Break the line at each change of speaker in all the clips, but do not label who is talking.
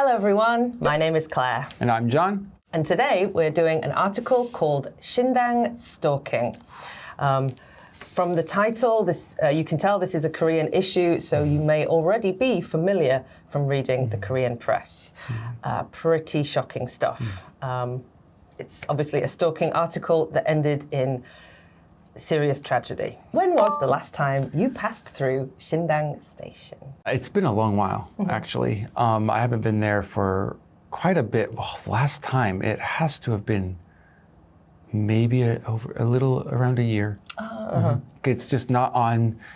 Hello everyone, my name is Claire.
And I'm John.
And today we're doing an article called Sindang Stalking. From the title, you can tell this is a Korean issue, so you may already be familiar from reading the Korean press. Pretty shocking stuff. It's obviously a stalking article that ended in serious tragedy. When was the last time you passed through Sindang Station?
It's been a long while, actually. I haven't been there for quite a bit. Well, last time, it has to have been maybe a little around a year. It's just not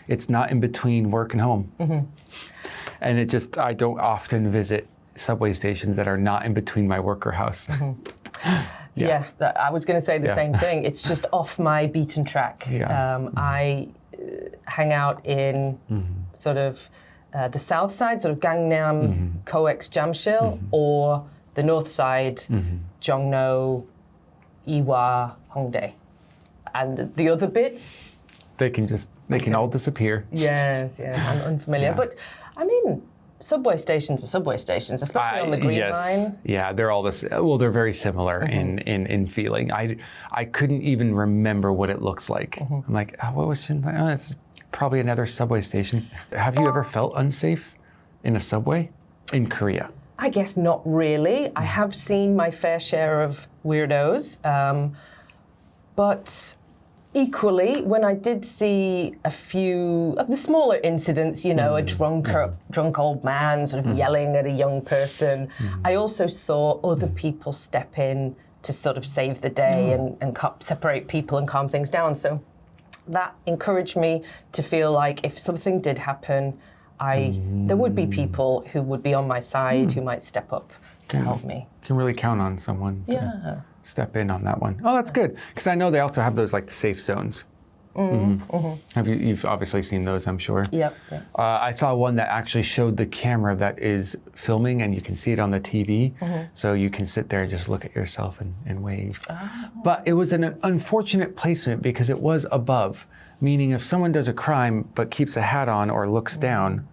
it's not in between work and home. And I don't often visit subway stations that are not in between my work or house.
Yeah, I was going to say the same thing. It's just off my beaten track. I hang out in sort of the south side, sort of Gangnam, Coex, Jamsil, or the north side, Jongno, Iwa, Hongdae. And the other bits,
they can all disappear.
Yes, I'm unfamiliar.
Yeah.
But I mean, subway stations are subway stations, especially on the Green Line.
Yeah, they're all this. Well, they're very similar in feeling. I couldn't even remember what it looks like. I'm like, what was Sindang? Oh, it's probably another subway station. Have you ever felt unsafe in a subway in Korea?
I guess not really. I have seen my fair share of weirdos, but equally, when I did see a few of the smaller incidents, a drunk old man sort of yelling at a young person, I also saw other people step in to sort of save the day and separate people and calm things down. So that encouraged me to feel like if something did happen, there would be people who would be on my side who might step up to help me.
You can really count on someone. Step in on that one. Oh, that's good. Because I know they also have those like safe zones. You've obviously seen those, I'm sure.
Yep.
I saw one that actually showed the camera that is filming and you can see it on the TV. So you can sit there and just look at yourself and wave. But it was an unfortunate placement because it was above, meaning if someone does a crime but keeps a hat on or looks down,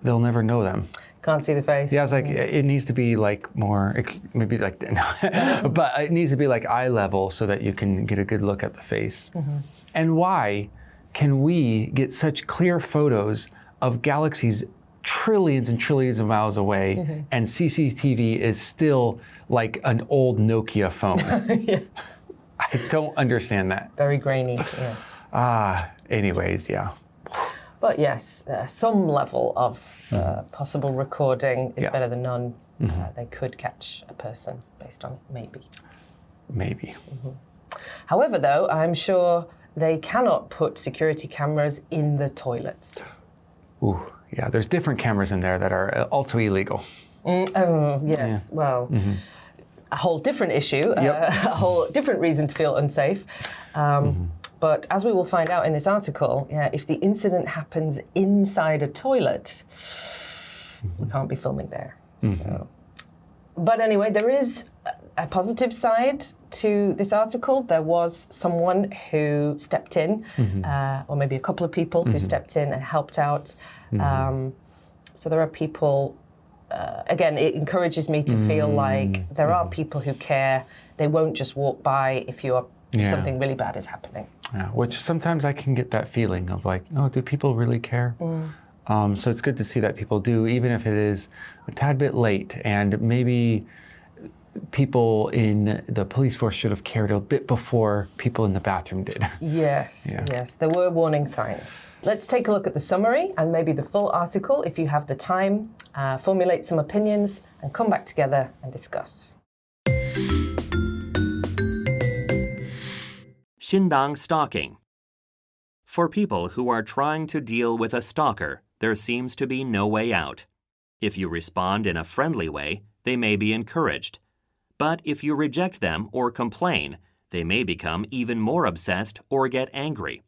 they'll never know them.
Can't see the face.
Yeah, it's like it needs to be like more, maybe like, but it needs to be like eye level so that you can get a good look at the face. And why can we get such clear photos of galaxies trillions and trillions of miles away and CCTV is still like an old Nokia phone?
Yes.
I don't understand that.
Very grainy, yes.
Anyways, yeah.
But yes, some level of possible recording is better than none. They could catch a person based on it, maybe.
Maybe.
However, though, I'm sure they cannot put security cameras in the toilets.
Ooh, yeah, there's different cameras in there that are also illegal.
Yes, well, a whole different issue, a whole different reason to feel unsafe. But as we will find out in this article, if the incident happens inside a toilet, we can't be filming there. So. But anyway, there is a positive side to this article. There was someone who stepped in, or maybe a couple of people who stepped in and helped out. So there are people, again, it encourages me to feel like there are people who care. They won't just walk by if something really bad is happening.
Yeah, which sometimes I can get that feeling of like, oh, do people really care? So it's good to see that people do, even if it is a tad bit late. And maybe people in the police force should have cared a bit before people in the bathroom did.
Yes, there were warning signs. Let's take a look at the summary and maybe the full article if you have the time, formulate some opinions and come back together and discuss.
Sindang Stalking. For people who are trying to deal with a stalker, there seems to be no way out. If you respond in a friendly way, they may be encouraged. But if you reject them or complain, they may become even more obsessed or get angry.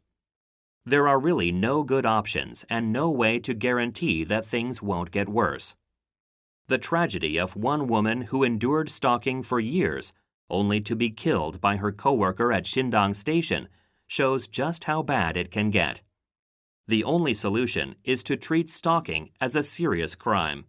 There are really no good options and no way to guarantee that things won't get worse. The tragedy of one woman who endured stalking for years only to be killed by her coworker at Sindang Station shows just how bad it can get. The only solution is to treat stalking as a serious crime.